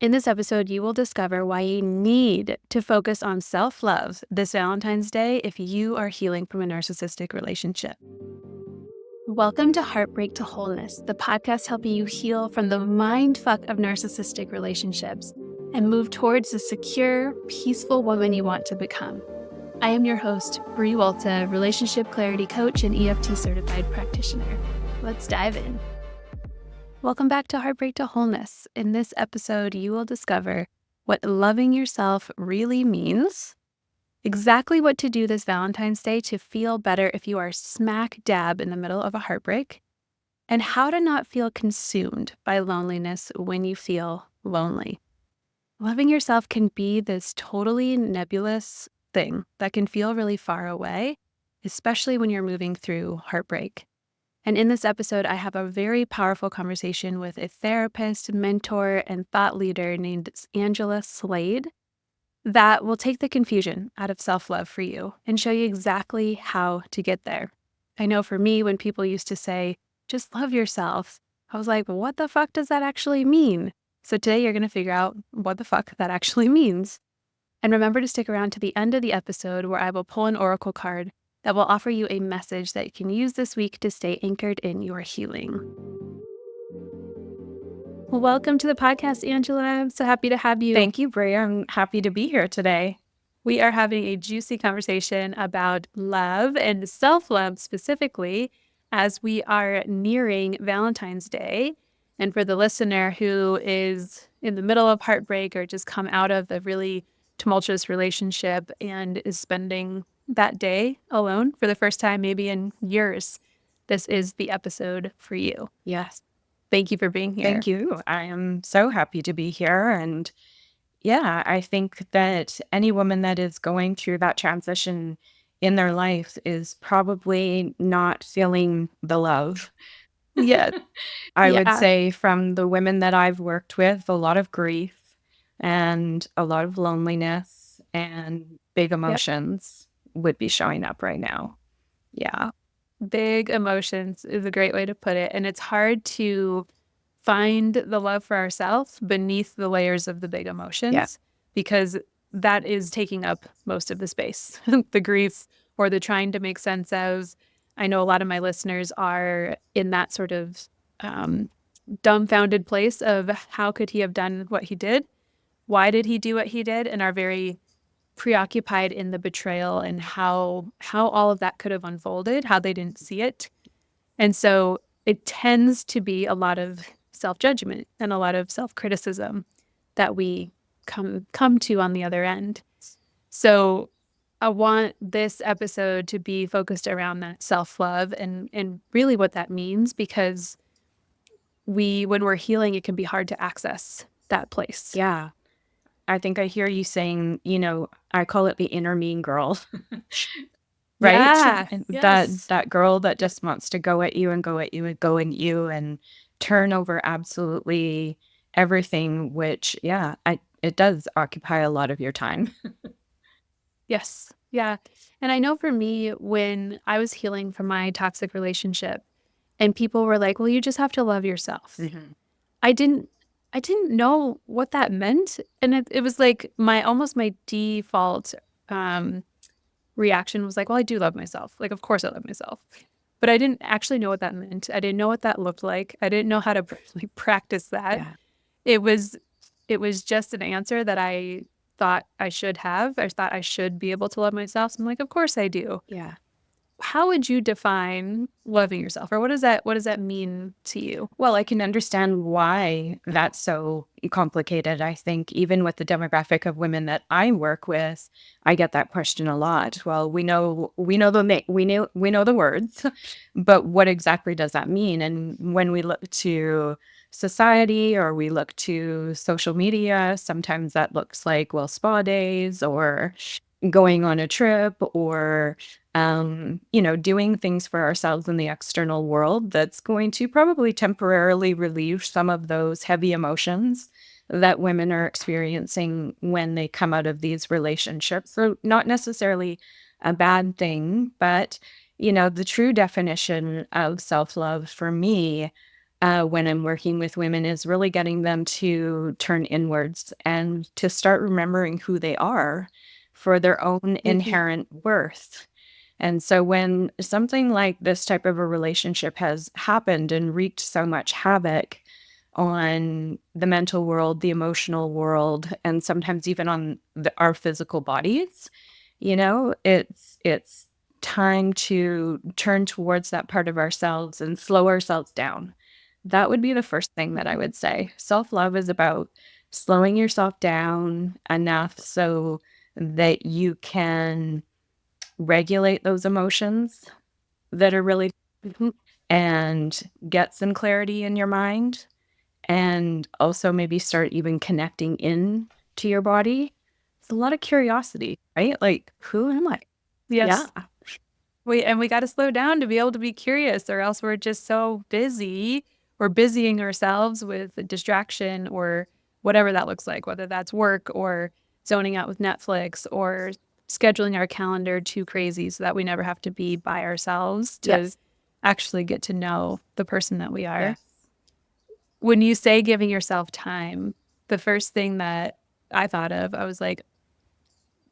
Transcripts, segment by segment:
In this episode, you will discover why you need to focus on self-love this Valentine's Day if you are healing from a narcissistic relationship. Welcome to Heartbreak to Wholeness, the podcast helping you heal from the mindfuck of narcissistic relationships and move towards the secure, peaceful woman you want to become. I am your host, Brie Walta, relationship clarity coach and EFT certified practitioner. Let's dive in. Welcome back to Heartbreak to Wholeness. In this episode, you will discover what loving yourself really means, exactly what to do this Valentine's Day to feel better if you are smack dab in the middle of a heartbreak, and how to not feel consumed by loneliness when you feel lonely. Loving yourself can be this totally nebulous thing that can feel really far away, especially when you're moving through heartbreak. And in this episode, I have a very powerful conversation with a therapist, mentor, and thought leader named Angela Slade that will take the confusion out of self-love for you and show you exactly how to get there. I know for me, when people used to say, just love yourself, I was like, well, what the fuck does that actually mean? So today you're going to figure out what the fuck that actually means. And remember to stick around to the end of the episode where I will pull an oracle card that will offer you a message that you can use this week to stay anchored in your healing. Welcome to the podcast, Angela. I'm so happy to have you. Thank you, Bria. I'm happy to be here today. We are having a juicy conversation about love and self-love specifically as we are nearing Valentine's Day. And for the listener who is in the middle of heartbreak or just come out of a really tumultuous relationship and is spending that day alone for the first time, maybe in years, this is the episode for you. Yes. Thank you for being here. Thank you. I am so happy to be here. And yeah, I think that any woman that is going through that transition in their life is probably not feeling the love. Yeah. I would say from the women that I've worked with, a lot of grief and a lot of loneliness and big emotions would be showing up right now. Yeah. Big emotions is a great way to put it. And it's hard to find the love for ourselves beneath the layers of the big emotions because that is taking up most of the space, the grief or the trying to make sense of. I know a lot of my listeners are in that sort of dumbfounded place of how could he have done what he did? Why did he do what he did? And are very preoccupied in the betrayal and how all of that could have unfolded, how they didn't see it. And so it tends to be a lot of self-judgment and a lot of self-criticism that we come to on the other end. So I want this episode to be focused around that self-love and really what that means, because when we're healing, it can be hard to access that place. Yeah. I think I hear you saying, I call it the inner mean girl, right? Yeah, And yes. that girl that just wants to go at you and go at you and go at you and turn over absolutely everything, which, it does occupy a lot of your time. Yes. Yeah. And I know for me, when I was healing from my toxic relationship and people were like, well, you just have to love yourself. Mm-hmm. I didn't know what that meant. And it was like almost my default reaction was like, well, I do love myself. Like, of course I love myself. But I didn't actually know what that meant. I didn't know what that looked like. I didn't know how to practice that. Yeah. It was just an answer that I thought I should have. I thought I should be able to love myself. So I'm like, of course I do. Yeah. How would you define loving yourself? Or what does that mean to you? Well, I can understand why that's so complicated. I think even with the demographic of women that I work with, I get that question a lot. Well, we know the words, but what exactly does that mean? And when we look to society or we look to social media, sometimes that looks like, well, spa days or going on a trip or doing things for ourselves in the external world that's going to probably temporarily relieve some of those heavy emotions that women are experiencing when they come out of these relationships. So not necessarily a bad thing, but the true definition of self-love for me when I'm working with women is really getting them to turn inwards and to start remembering who they are for their own inherent worth. And so when something like this type of a relationship has happened and wreaked so much havoc on the mental world, the emotional world, and sometimes even on our physical bodies, it's time to turn towards that part of ourselves and slow ourselves down. That would be the first thing that I would say. Self-love is about slowing yourself down enough so that you can regulate those emotions that are really and get some clarity in your mind, and also maybe start even connecting in to your body. It's a lot of curiosity, right? Like, who am I? Yeah. Yes. We got to slow down to be able to be curious, or else we're just so busy. We're busying ourselves with distraction or whatever that looks like, whether that's work or zoning out with Netflix or scheduling our calendar too crazy so that we never have to be by ourselves to Yes. actually get to know the person that we are. Yes. When you say giving yourself time, the first thing that I thought of, I was like,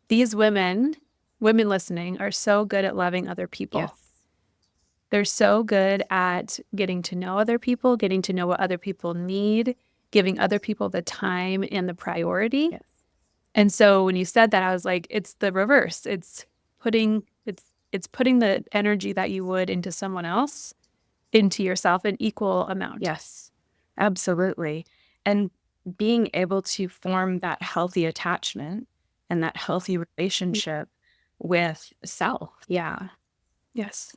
these women listening, are so good at loving other people. Yes. They're so good at getting to know other people, getting to know what other people need, giving other people the time and the priority. Yes. And so when you said that, I was like, it's the reverse. It's putting the energy that you would into someone else into yourself in equal amount. Yes. Absolutely. And being able to form that healthy attachment and that healthy relationship with self. Yeah. Yes.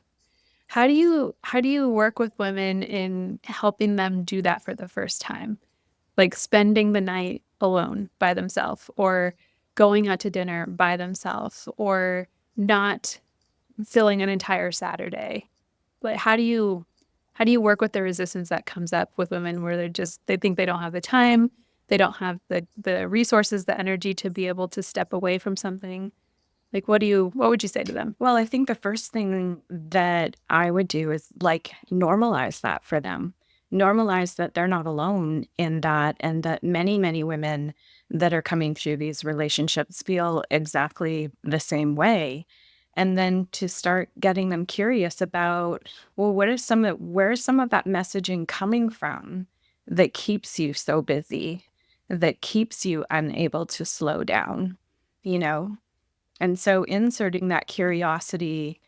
How do you work with women in helping them do that for the first time? Like spending the night alone by themselves, or going out to dinner by themselves, or not filling an entire Saturday. But how do you work with the resistance that comes up with women where they think they don't have the time, they don't have the resources, the energy to be able to step away from something? Like what would you say to them? Well, I think the first thing that I would do is like normalize that for them. Normalize that they're not alone in that, and that many, many women that are coming through these relationships feel exactly the same way. And then to start getting them curious about, well, where's some of that messaging coming from that keeps you so busy, that keeps you unable to slow down, you know? And so inserting that curiosity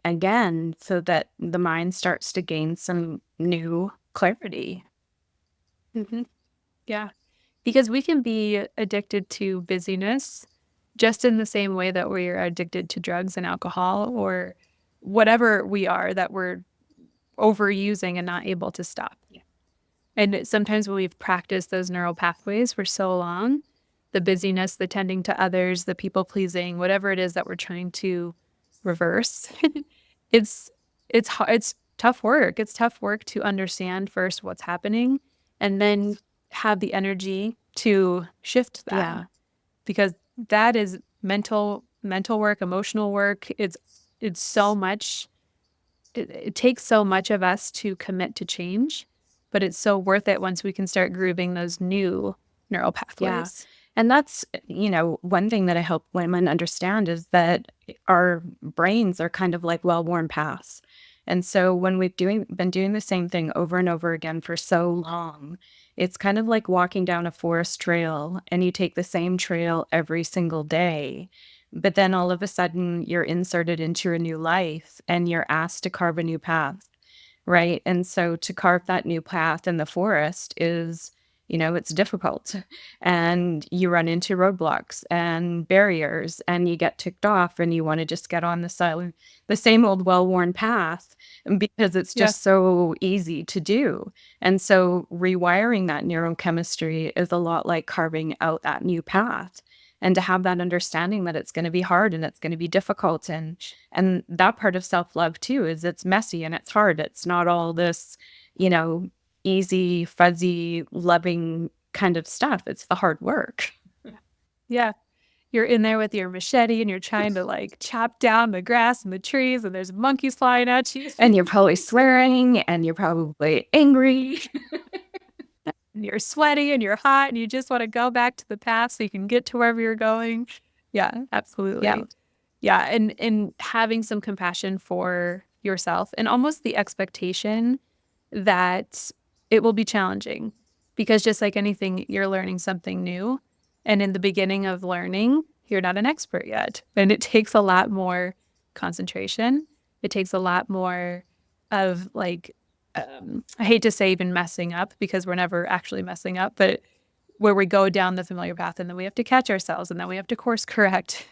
again so that the mind starts to gain some new clarity. Hmm. Yeah. Because we can be addicted to busyness just in the same way that we're addicted to drugs and alcohol or whatever we are that we're overusing and not able to stop. Yeah. And sometimes when we've practiced those neural pathways for so long, the busyness, the tending to others, the people pleasing, whatever it is that we're trying to reverse, it's it's tough work. It's tough work to understand first what's happening and then have the energy to shift that, Yeah. because that is mental work, emotional work. It's so much. It takes so much of us to commit to change, but it's so worth it once we can start grooving those new neural Yeah. pathways. And that's, one thing that I help women understand is that our brains are kind of like well-worn paths. And so when been doing the same thing over and over again for so long, it's kind of like walking down a forest trail and you take the same trail every single day. But then all of a sudden you're inserted into a new life and you're asked to carve a new path. Right. And so to carve that new path in the forest is, it's difficult. And you run into roadblocks and barriers and you get ticked off and you want to just get on the same old well-worn path because it's Yeah. just so easy to do. And so rewiring that neurochemistry is a lot like carving out that new path. And to have that understanding that it's going to be hard and it's going to be difficult, and that part of self-love too is it's messy and it's hard. It's not all this, you know, easy, fuzzy, loving kind of stuff. It's the hard work. Yeah. you're in there with your machete and you're trying to like chop down the grass and the trees and there's monkeys flying at you. And you're probably swearing and you're probably angry. And you're sweaty and you're hot and you just want to go back to the past so you can get to wherever you're going. Yeah, absolutely. Yeah. Yeah. And having some compassion for yourself and almost the expectation that it will be challenging, because just like anything, you're learning something new. And in the beginning of learning, you're not an expert yet. And it takes a lot more concentration. It takes a lot more of like, I hate to say even messing up, because we're never actually messing up, but where we go down the familiar path and then we have to catch ourselves and then we have to course correct.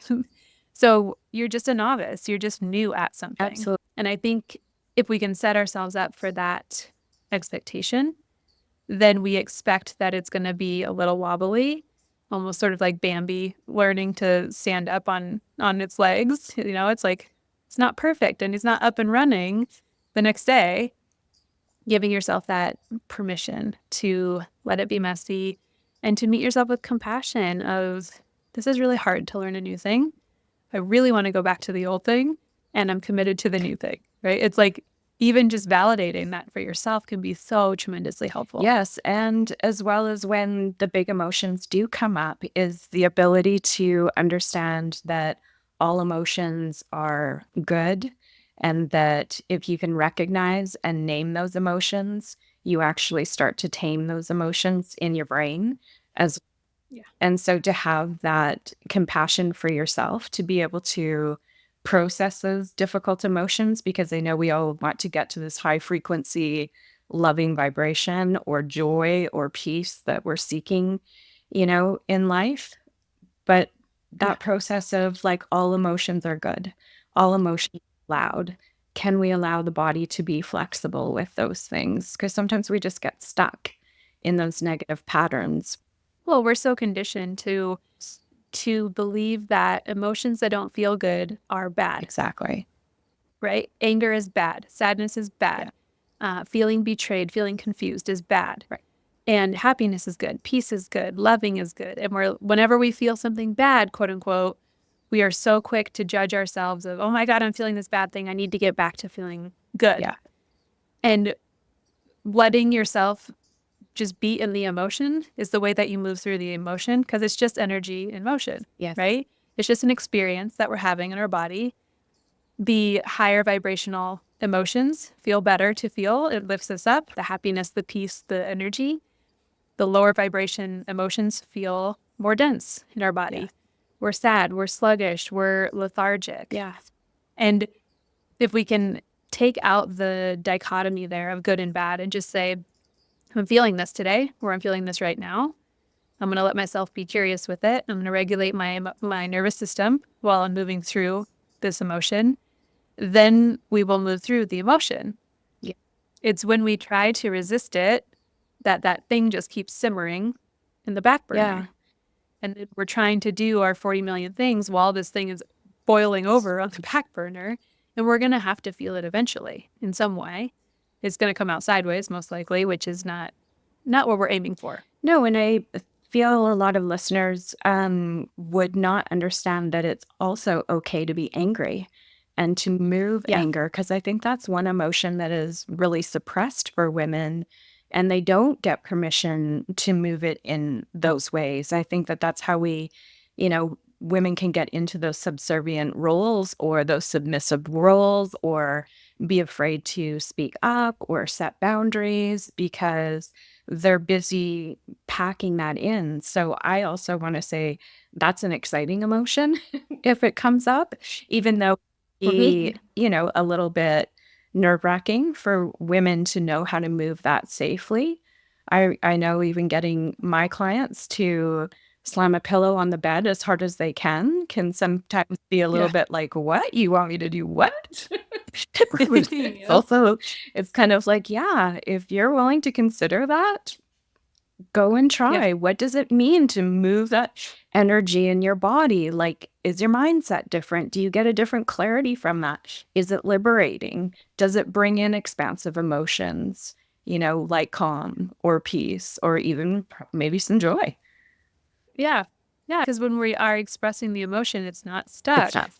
So you're just a novice. You're just new at something. Absolutely. And I think if we can set ourselves up for that expectation, then we expect that it's going to be a little wobbly, almost sort of like Bambi learning to stand up on its legs. You know, it's like it's not perfect and it's not up and running the next day. Giving yourself that permission to let it be messy and to meet yourself with compassion of, this is really hard to learn a new thing. I really want to go back to the old thing and I'm committed to the new thing, right? It's like even just validating that for yourself can be so tremendously helpful. Yes. And as well as when the big emotions do come up, is the ability to understand that all emotions are good, and that if you can recognize and name those emotions, you actually start to tame those emotions in your brain as. Yeah. And so to have that compassion for yourself, to be able to process those difficult emotions, because I know we all want to get to this high frequency, loving vibration or joy or peace that we're seeking, in life. But that process of like, all emotions are good, all emotions are loud. Can we allow the body to be flexible with those things? Because sometimes we just get stuck in those negative patterns. Well, we're so conditioned to believe that emotions that don't feel good are bad. Exactly. Right? Anger is bad. Sadness is bad. Feeling betrayed, feeling confused is bad. Right. And happiness is good. Peace is good. Loving is good. And whenever we feel something bad, quote unquote, we are so quick to judge ourselves of, oh my God, I'm feeling this bad thing. I need to get back to feeling good. Yeah. And letting yourself just be in the emotion is the way that you move through the emotion, because it's just energy in motion. Yes. Right? It's just an experience that we're having in our body. The higher vibrational emotions feel better to feel. It lifts us up. The happiness, the peace, the energy. The lower vibration emotions feel more dense in our body. Yeah. We're sad, we're sluggish, we're lethargic. Yeah. And if we can take out the dichotomy there of good and bad and just say, I'm feeling this today, or I'm feeling this right now. I'm going to let myself be curious with it. I'm going to regulate my nervous system while I'm moving through this emotion. Then we will move through the emotion. Yeah. It's when we try to resist it that thing just keeps simmering in the back burner. Yeah. And we're trying to do our 40 million things while this thing is boiling over on the back burner. And we're going to have to feel it eventually in some way. It's going to come out sideways, most likely, which is not what we're aiming for. No, and I feel a lot of listeners would not understand that it's also okay to be angry and to move anger, because I think that's one emotion that is really suppressed for women, and they don't get permission to move it in those ways. I think that that's how we, women can get into those subservient roles or those submissive roles, or be afraid to speak up or set boundaries because they're busy packing that in. So I also want to say that's an exciting emotion if it comes up, even though a little bit nerve-wracking for women to know how to move that safely. I know even getting my clients to slam a pillow on the bed as hard as they can sometimes be a little bit like, what? You want me to do what? Also, it's kind of like, yeah, if you're willing to consider that, go and try. What does it mean to move that energy in your body? Like, is your mindset different? Do you get a different clarity from that? Is it liberating? Does it bring in expansive emotions, like calm or peace or even maybe some joy? Yeah. Yeah, because when we are expressing the emotion, it's not stuck. It's not.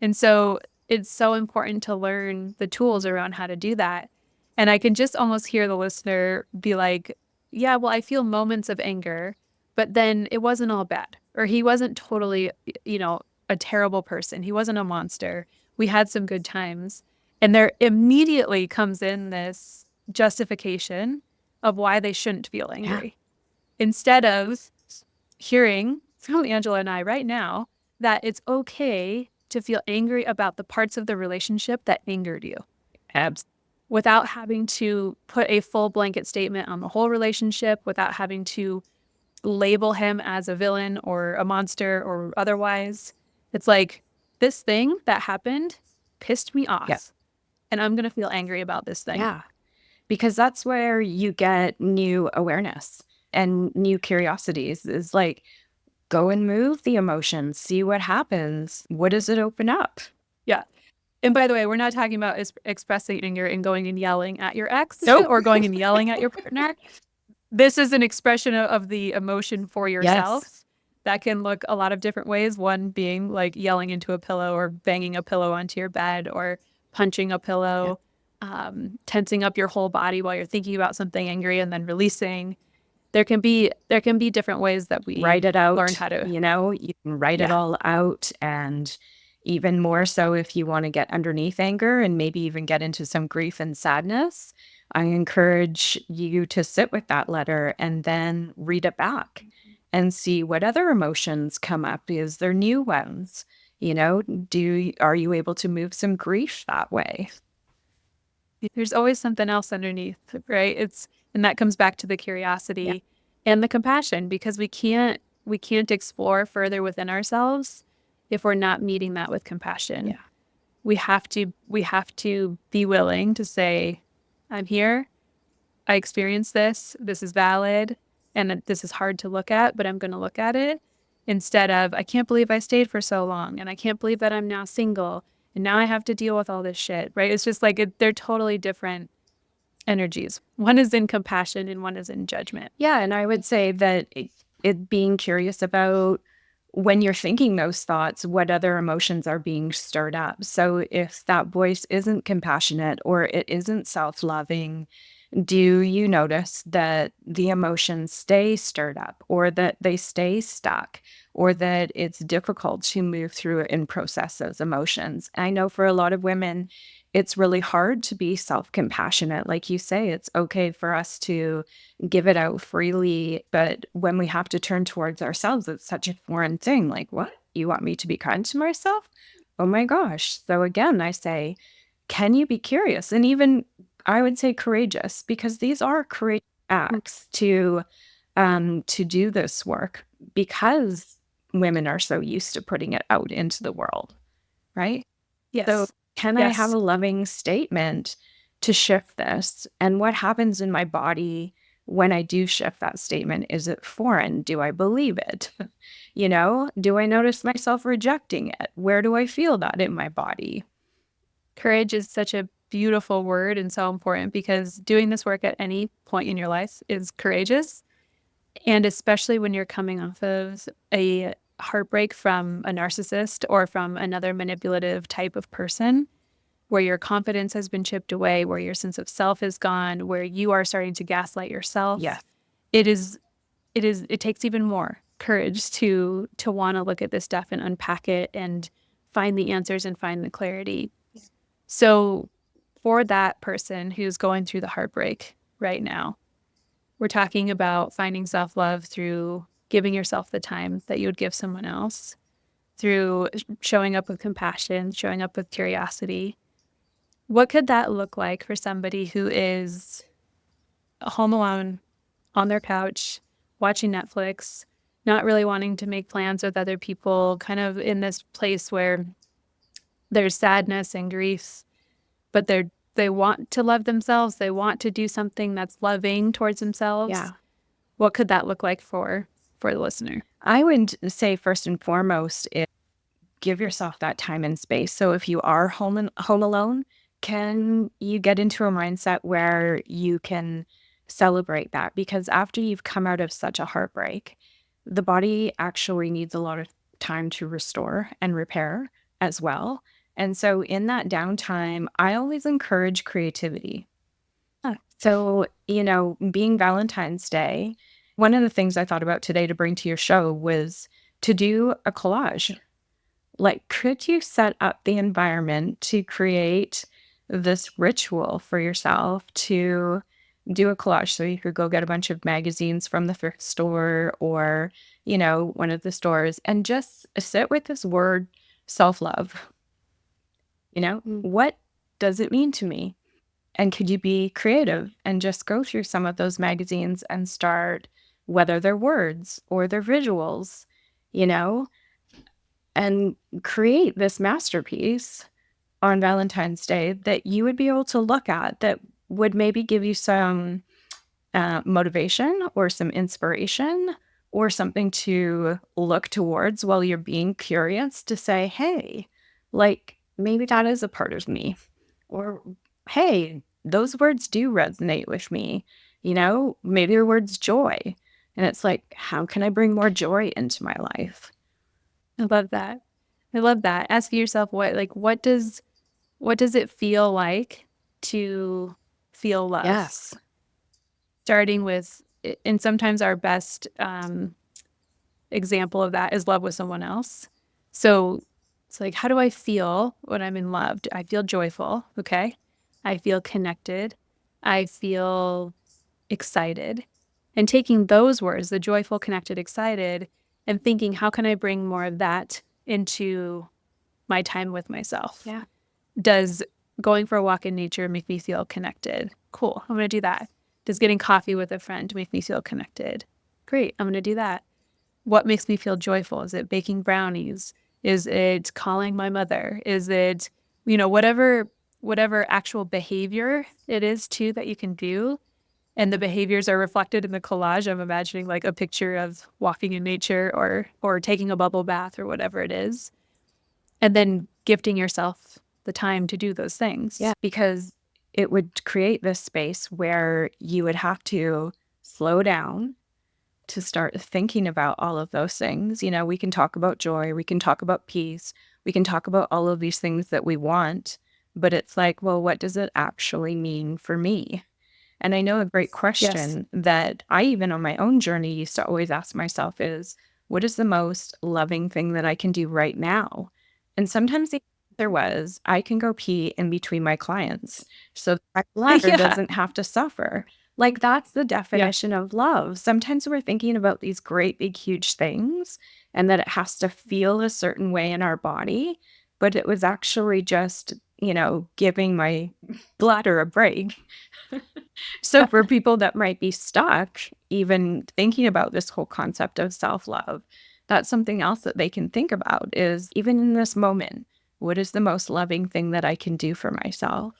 And so it's so important to learn the tools around how to do that. And I can just almost hear the listener be like, yeah, well, I feel moments of anger, but then it wasn't all bad. Or he wasn't totally, a terrible person. He wasn't a monster. We had some good times. And there immediately comes in this justification of why they shouldn't feel angry. Instead of hearing from Angela and I right now that it's okay to feel angry about the parts of the relationship that angered you. Absolutely. Without having to put a full blanket statement on the whole relationship, without having to label him as a villain or a monster or otherwise. It's like, this thing that happened pissed me off. Yeah. And I'm going to feel angry about this thing. Yeah. Because that's where you get new awareness and new curiosities. Is like, go and move the emotions, see what happens. What does it open up? Yeah. And by the way, we're not talking about expressing anger and going and yelling at your ex Nope. or going and yelling at your partner. This is an expression of the emotion for yourself. Yes. That can look a lot of different ways. One being like yelling into a pillow or banging a pillow onto your bed or punching a pillow, tensing up your whole body while you're thinking about something angry and then releasing. There can be different ways that we Write it out. learn how to. You can write it all out. And even more so if you want to get underneath anger and maybe even get into some grief and sadness, I encourage you to sit with that letter and then read it back and see what other emotions come up. Is there new ones? Are you able to move some grief that way? There's always something else underneath, right? And that comes back to the curiosity and the compassion, because we can't explore further within ourselves if we're not meeting that with compassion. Yeah. We have to be willing to say, I'm here. I experienced this. This is valid. And this is hard to look at, but I'm going to look at it, instead of, I can't believe I stayed for so long. And I can't believe that I'm now single. And now I have to deal with all this shit, right? It's just like they're totally different energies. One is in compassion and one is in judgment. Yeah. And I would say that it being curious about, when you're thinking those thoughts, what other emotions are being stirred up. So if that voice isn't compassionate or it isn't self-loving, do you notice that the emotions stay stirred up, or that they stay stuck, or that it's difficult to move through and process those emotions? I know for a lot of women, it's really hard to be self-compassionate. Like you say, it's okay for us to give it out freely, but when we have to turn towards ourselves, it's such a foreign thing. Like, what? You want me to be kind to myself? Oh my gosh. So again, I say, can you be curious? And even I would say courageous, because these are courageous acts to do this work, because women are so used to putting it out into the world, right? Yes. So can I have a loving statement to shift this? And what happens in my body when I do shift that statement? Is it foreign? Do I believe it? Do I notice myself rejecting it? Where do I feel that in my body? Courage is such a beautiful word and so important, because doing this work at any point in your life is courageous. And especially when you're coming off of a heartbreak from a narcissist or from another manipulative type of person, where your confidence has been chipped away, where your sense of self is gone, where you are starting to gaslight yourself. Yes. It takes even more courage to want to look at this stuff and unpack it and find the answers and find the clarity. So for that person who's going through the heartbreak right now, we're talking about finding self-love through giving yourself the time that you would give someone else, through showing up with compassion, showing up with curiosity. What could that look like for somebody who is home alone on their couch, watching Netflix, not really wanting to make plans with other people, kind of in this place where there's sadness and grief, but they want to love themselves. They want to do something that's loving towards themselves. Yeah. What could that look like for the listener? I would say first and foremost is give yourself that time and space. So if you are home alone, can you get into a mindset where you can celebrate that? Because after you've come out of such a heartbreak, the body actually needs a lot of time to restore and repair as well. And so in that downtime, I always encourage creativity. So, being Valentine's Day, one of the things I thought about today to bring to your show was to do a collage. Like, could you set up the environment to create this ritual for yourself to do a collage? So you could go get a bunch of magazines from the thrift store or, one of the stores and just sit with this word self love. What does it mean to me? And could you be creative and just go through some of those magazines and start, whether they're words or they're visuals, you know, and create this masterpiece on Valentine's Day that you would be able to look at that would maybe give you some motivation or some inspiration or something to look towards while you're being curious to say, hey, like maybe that is a part of me. Or, hey, those words do resonate with me. Maybe the word's joy. And it's like, how can I bring more joy into my life? I love that. I love that. Asking yourself what does it feel like to feel love? Yes. Starting with, and sometimes our best example of that is love with someone else. So it's like, how do I feel when I'm in love? I feel joyful. Okay. I feel connected. I feel excited. And taking those words, the joyful, connected, excited, and thinking, how can I bring more of that into my time with myself? Yeah. Does going for a walk in nature make me feel connected? Cool. I'm going to do that. Does getting coffee with a friend make me feel connected? Great. I'm going to do that. What makes me feel joyful? Is it baking brownies? Is it calling my mother? Is it, whatever actual behavior it is too that you can do? And the behaviors are reflected in the collage. I'm imagining like a picture of walking in nature or taking a bubble bath or whatever it is. And then gifting yourself the time to do those things. Yeah, because it would create this space where you would have to slow down to start thinking about all of those things. We can talk about joy, we can talk about peace, we can talk about all of these things that we want, but it's like, well, what does it actually mean for me? And I know a great question that I, even on my own journey, used to always ask myself is, what is the most loving thing that I can do right now? And sometimes the answer was, I can go pee in between my clients so my bladder doesn't have to suffer. Like, that's the definition of love. Sometimes we're thinking about these great, big, huge things and that it has to feel a certain way in our body. But it was actually just, giving my bladder a break. So for people that might be stuck, even thinking about this whole concept of self-love, that's something else that they can think about is, even in this moment, what is the most loving thing that I can do for myself?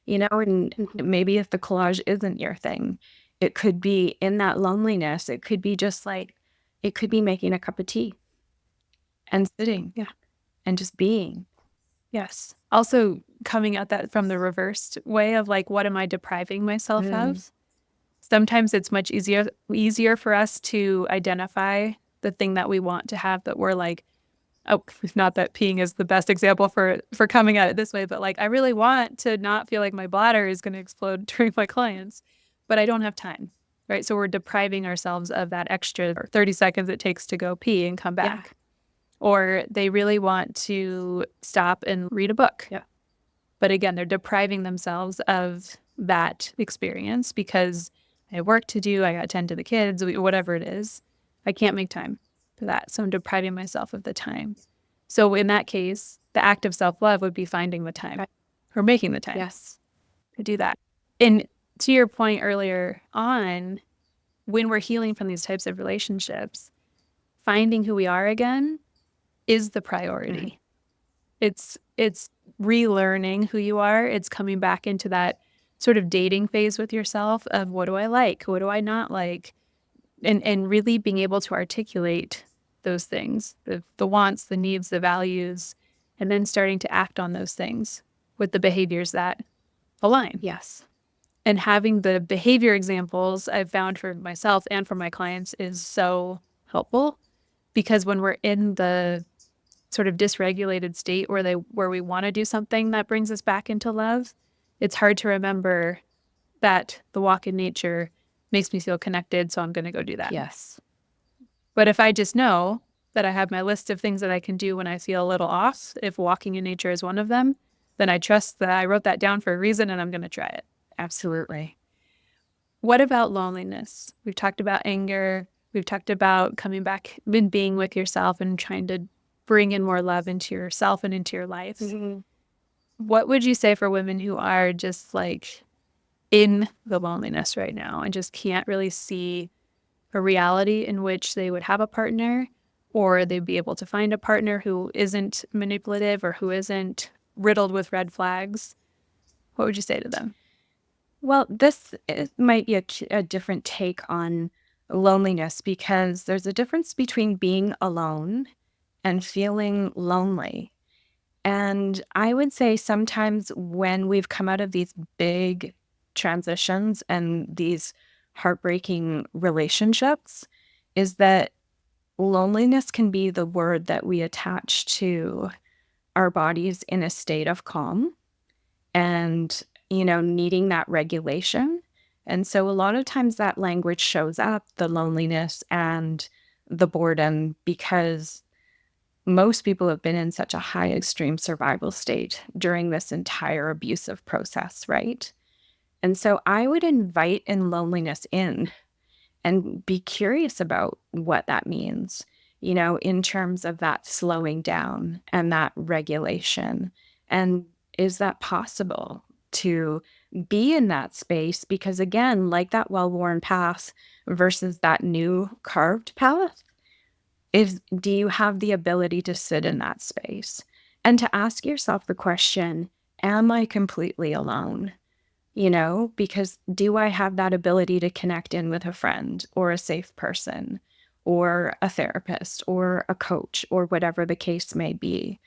And maybe if the collage isn't your thing, it could be in that loneliness. It could be just like, it could be making a cup of tea and sitting and just being. Yes. Also coming at that from the reversed way of like, what am I depriving myself of? Sometimes it's much easier for us to identify the thing that we want to have that we're like, oh, not that peeing is the best example for coming at it this way, but like, I really want to not feel like my bladder is going to explode during my clients, but I don't have time, right? So we're depriving ourselves of that extra 30 seconds it takes to go pee and come back. Or they really want to stop and read a book. Yeah. But again, they're depriving themselves of that experience because I have work to do, I got to tend to the kids, whatever it is. I can't make time for that. So I'm depriving myself of the time. So in that case, the act of self-love would be finding the time or making the time to do that. And to your point earlier on, when we're healing from these types of relationships, finding who we are again is the priority. It's relearning who you are. It's coming back into that sort of dating phase with yourself of what do I like? What do I not like? And really being able to articulate those things, the wants, the needs, the values, and then starting to act on those things with the behaviors that align. Yes. And having the behavior examples I've found for myself and for my clients is so helpful, because when we're in the sort of dysregulated state where we want to do something that brings us back into love, it's hard to remember that the walk in nature makes me feel connected, so I'm going to go do that. Yes. But if I just know that I have my list of things that I can do when I feel a little off, if walking in nature is one of them, then I trust that I wrote that down for a reason and I'm going to try it. Absolutely. What about loneliness? We've talked about anger. We've talked about coming back and being with yourself and trying to bring in more love into yourself and into your life. Mm-hmm. What would you say for women who are just like in the loneliness right now and just can't really see a reality in which they would have a partner, or they'd be able to find a partner who isn't manipulative or who isn't riddled with red flags? What would you say to them? Well, might be a different take on loneliness, because there's a difference between being alone and feeling lonely. And I would say sometimes when we've come out of these big transitions and these heartbreaking relationships, is that loneliness can be the word that we attach to our bodies in a state of calm and, needing that regulation. And so a lot of times that language shows up, the loneliness and the boredom, because most people have been in such a high extreme survival state during this entire abusive process, right? And so I would invite in loneliness in and be curious about what that means, in terms of that slowing down and that regulation. And is that possible to be in that space? Because again, like that well-worn path versus that new carved path, do you have the ability to sit in that space and to ask yourself the question, am I completely alone? Because do I have that ability to connect in with a friend or a safe person or a therapist or a coach or whatever the case may be?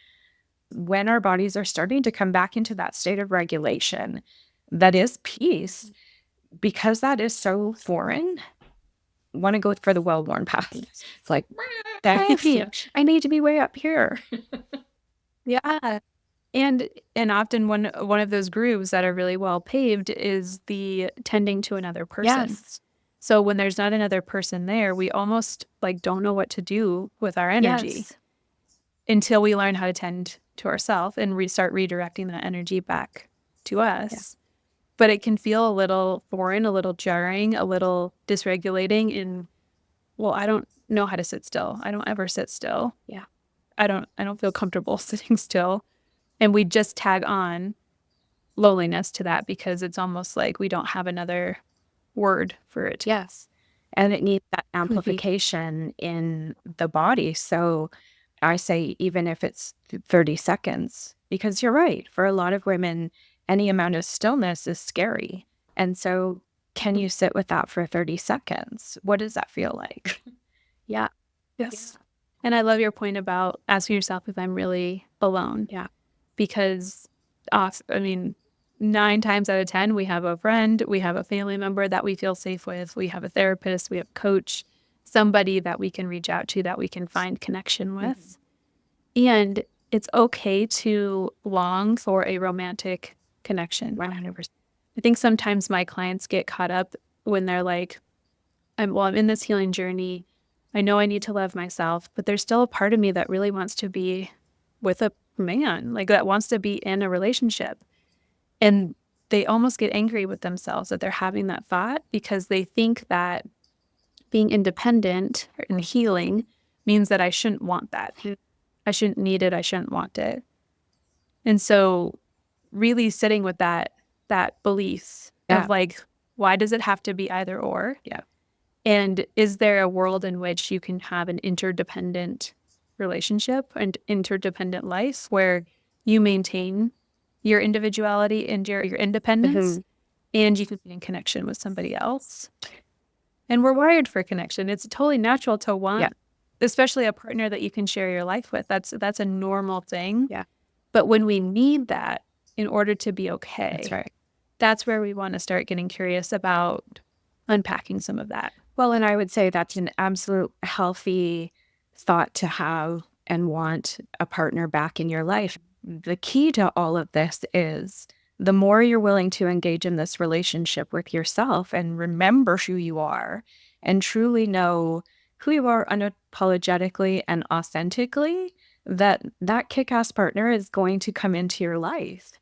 When our bodies are starting to come back into that state of regulation, that is peace, because that is so foreign, want to go for the well-worn path. It's like, I need to be way up here. Yeah. And often one of those grooves that are really well paved is the tending to another person. Yes. So when there's not another person there, we almost like don't know what to do with our energy until we learn how to tend to ourselves and start redirecting that energy back to us. Yeah. But it can feel a little foreign, a little jarring, a little dysregulating well, I don't know how to sit still. I don't ever sit still. Yeah. I don't feel comfortable sitting still. And we just tag on loneliness to that because it's almost like we don't have another word for it. Yes. And it needs that amplification in the body. So I say, even if it's 30 seconds, because you're right, for a lot of women, any amount of stillness is scary. And so can you sit with that for 30 seconds? What does that feel like? Yeah. Yes. Yeah. And I love your point about asking yourself if I'm really alone. Yeah. Because, 9 times out of 10, we have a friend, we have a family member that we feel safe with, we have a therapist, we have a coach, somebody that we can reach out to, that we can find connection with. Mm-hmm. And it's okay to long for a romantic connection. 100%. I think sometimes my clients get caught up when they're like, I'm in this healing journey. I know I need to love myself, but there's still a part of me that really wants to be with a man, like that wants to be in a relationship. And they almost get angry with themselves that they're having that thought, because they think that being independent and healing means that I shouldn't want that. I shouldn't need it. I shouldn't want it. And so really sitting with that belief of like, why does it have to be either or? Yeah. And is there a world in which you can have an interdependent relationship and interdependent life where you maintain your individuality and your independence, and you can be in connection with somebody else? And we're wired for connection. It's totally natural to want, especially a partner that you can share your life with. That's a normal thing. Yeah. But when we need that in order to be okay, that's right. That's where we want to start getting curious about unpacking some of that. Well, and I would say that's an absolute healthy thought to have and want a partner back in your life. The key to all of this is the more you're willing to engage in this relationship with yourself and remember who you are and truly know who you are unapologetically and authentically, that kick-ass partner is going to come into your life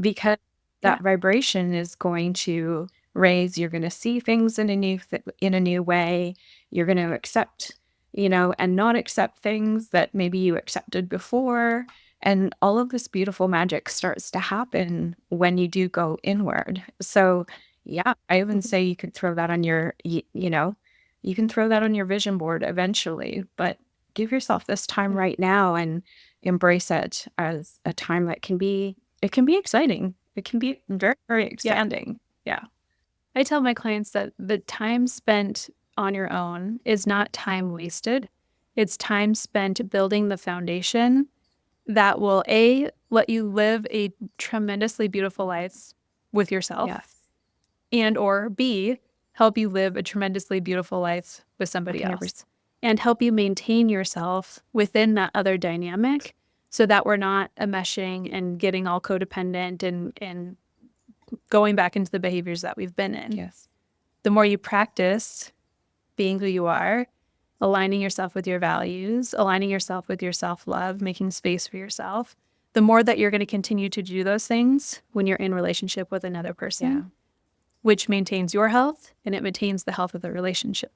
because that vibration is going to raise. You're going to see things in a new way. You're going to accept, and not accept things that maybe you accepted before. And all of this beautiful magic starts to happen when you do go inward. So yeah, I even say you could throw that on you can throw that on your vision board eventually, but give yourself this time right now and embrace it as a time that it can be exciting. It can be very, very expanding. Yeah. I tell my clients that the time spent on your own is not time wasted. It's time spent building the foundation that will let you live a tremendously beautiful life with yourself. Yes. And or B, help you live a tremendously beautiful life with somebody else. And help you maintain yourself within that other dynamic so that we're not enmeshing and getting all codependent and going back into the behaviors that we've been in. Yes. The more you practice being who you are, aligning yourself with your values, aligning yourself with your self-love, making space for yourself, the more that you're going to continue to do those things when you're in relationship with another person, which maintains your health and it maintains the health of the relationship.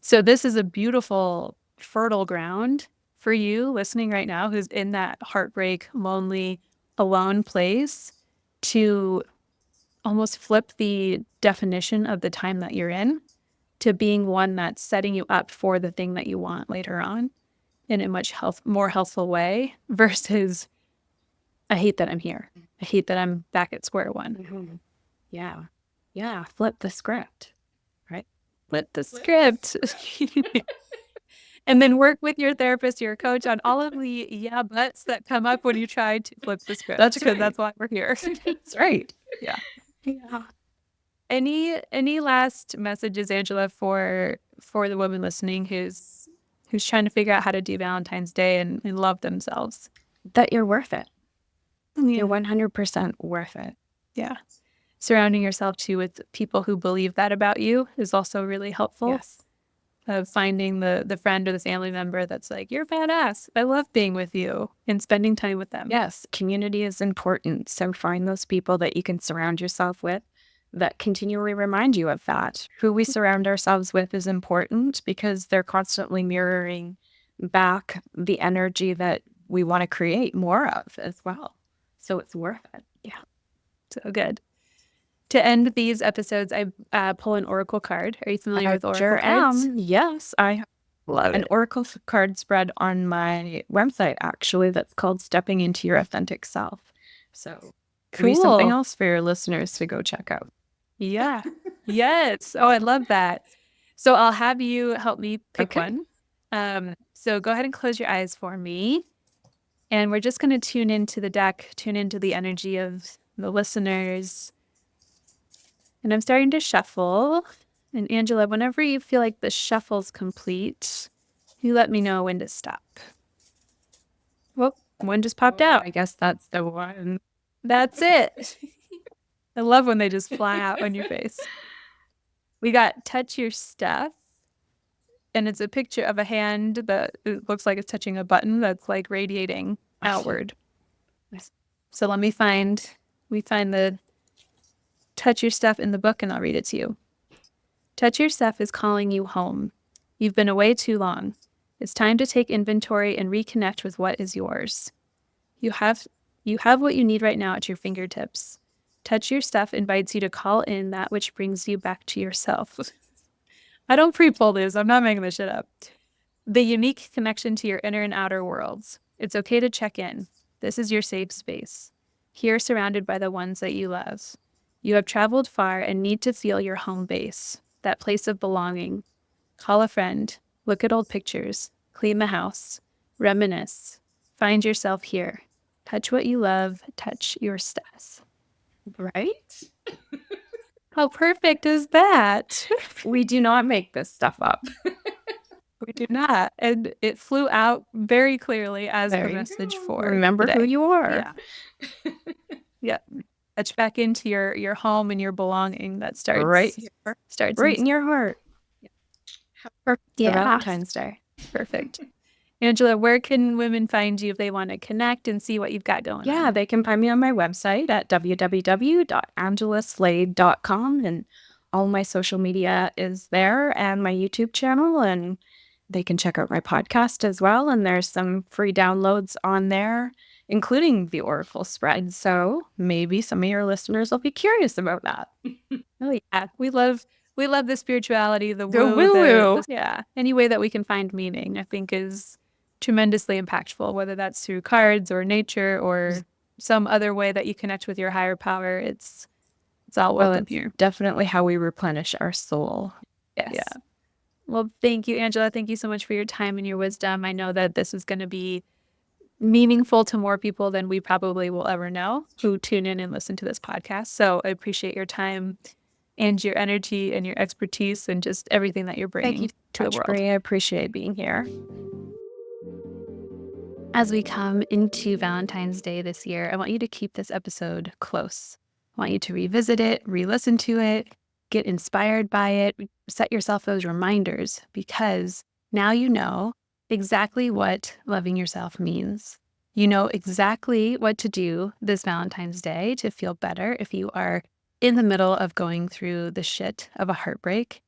So this is a beautiful, fertile ground for you listening right now who's in that heartbreak, lonely, alone place to almost flip the definition of the time that you're in to being one that's setting you up for the thing that you want later on in a much more healthful way versus, I hate that I'm here. I hate that I'm back at square one. Mm-hmm. Yeah. Yeah. Flip the script, right? Flip the script. And then work with your therapist, your coach on all of the buts that come up when you try to flip the script. That's because right. that's why we're here. That's right. Yeah. Yeah. Any last messages, Angela, for the woman listening who's trying to figure out how to do Valentine's Day and love themselves? That you're worth it. Yeah. You're 100% worth it. Yeah. Surrounding yourself too with people who believe that about you is also really helpful. Yes. Finding the friend or the family member that's like, you're badass. I love being with you and spending time with them. Yes. Community is important. So find those people that you can surround yourself with that continually remind you of that. Who we surround ourselves with is important because they're constantly mirroring back the energy that we want to create more of as well. So it's worth it. Yeah. So good. To end these episodes, I pull an oracle card. Are you familiar with oracle cards? Yes, I love an oracle card spread on my website, actually, that's called Stepping into Your Authentic Self. So could be something else for your listeners to go check out. Yeah. Yes. Oh, I love that. So I'll have you help me pick one. So go ahead and close your eyes for me. And we're just going to tune into the deck, tune into the energy of the listeners. And I'm starting to shuffle. And Angela, whenever you feel like the shuffle's complete, you let me know when to stop. Well, one just popped out. I guess that's the one. That's it. I love when they just fly out on your face. We got touch your stuff. And it's a picture of a hand that it looks like it's touching a button that's like radiating outward. So let me find the touch your stuff in the book and I'll read it to you. Touch your stuff is calling you home. You've been away too long. It's time to take inventory and reconnect with what is yours. You have what you need right now at your fingertips. Touch your stuff invites you to call in that which brings you back to yourself. I don't pre-pull this. I'm not making this shit up. The unique connection to your inner and outer worlds. It's okay to check in. This is your safe space. Here, surrounded by the ones that you love. You have traveled far and need to feel your home base, that place of belonging. Call a friend. Look at old pictures. Clean the house. Reminisce. Find yourself here. Touch what you love. Touch your stuff. Right? How perfect is that? We do not make this stuff up. We do not. And it flew out very clearly as the message for Remember today. who you are. Yeah. Yeah. Touch back into your home and your belonging that starts right in your heart. Perfect. For Valentine's Day. Perfect. Angela, where can women find you if they want to connect and see what you've got going on? Yeah, they can find me on my website at www.angelaslade.com, and all my social media is there, and my YouTube channel, and they can check out my podcast as well. And there's some free downloads on there, including the Oracle spread. So maybe some of your listeners will be curious about that. Oh yeah, we love the spirituality, the The woo, woo-woo. yeah. Any way that we can find meaning, I think, is tremendously impactful. Whether that's through cards or nature or some other way that you connect with your higher power, it's all welcome here. Definitely how we replenish our soul. Yes. Yeah. Well, thank you, Angela. Thank you so much for your time and your wisdom. I know that this is going to be meaningful to more people than we probably will ever know who tune in and listen to this podcast. So I appreciate your time and your energy and your expertise and just everything that you're bringing to the world. I appreciate being here. As we come into Valentine's Day this year, I want you to keep this episode close. I want you to revisit it, re-listen to it, get inspired by it, set yourself those reminders, because now you know exactly what loving yourself means. You know exactly what to do this Valentine's Day to feel better if you are in the middle of going through the shit of a heartbreak.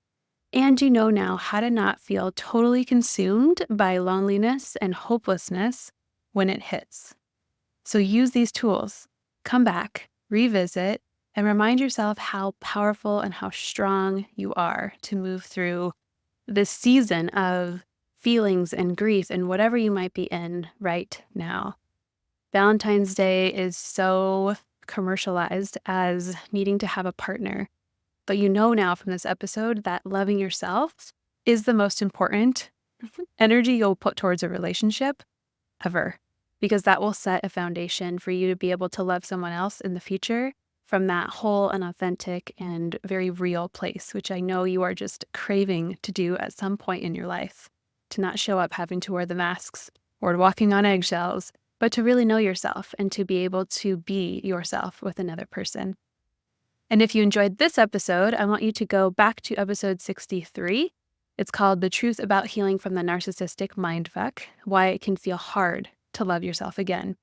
And you know now how to not feel totally consumed by loneliness and hopelessness when it hits. So use these tools. Come back, revisit, and remind yourself how powerful and how strong you are to move through this season of feelings and grief and whatever you might be in right now. Valentine's Day is so commercialized as needing to have a partner. But you know now from this episode that loving yourself is the most important energy you'll put towards a relationship ever, because that will set a foundation for you to be able to love someone else in the future from that whole and authentic and very real place, which I know you are just craving to do at some point in your life, to not show up having to wear the masks or walking on eggshells, but to really know yourself and to be able to be yourself with another person. And if you enjoyed this episode, I want you to go back to episode 63. It's called The Truth About Healing from the Narcissistic Mindfuck, Why It Can Feel Hard to Love Yourself Again.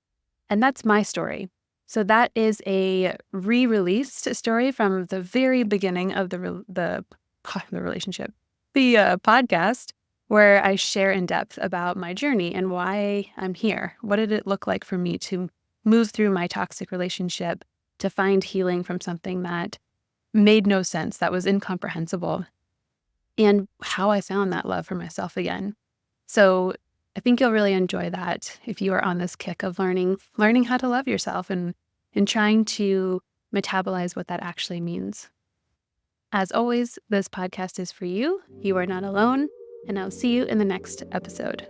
And that's my story. So that is a re-released story from the very beginning of the relationship, the podcast, where I share in depth about my journey and why I'm here. What did it look like for me to move through my toxic relationship, to find healing from something that made no sense, that was incomprehensible, and how I found that love for myself again. So I think you'll really enjoy that if you are on this kick of learning how to love yourself and trying to metabolize what that actually means. As always, this podcast is for you. You are not alone, and I'll see you in the next episode.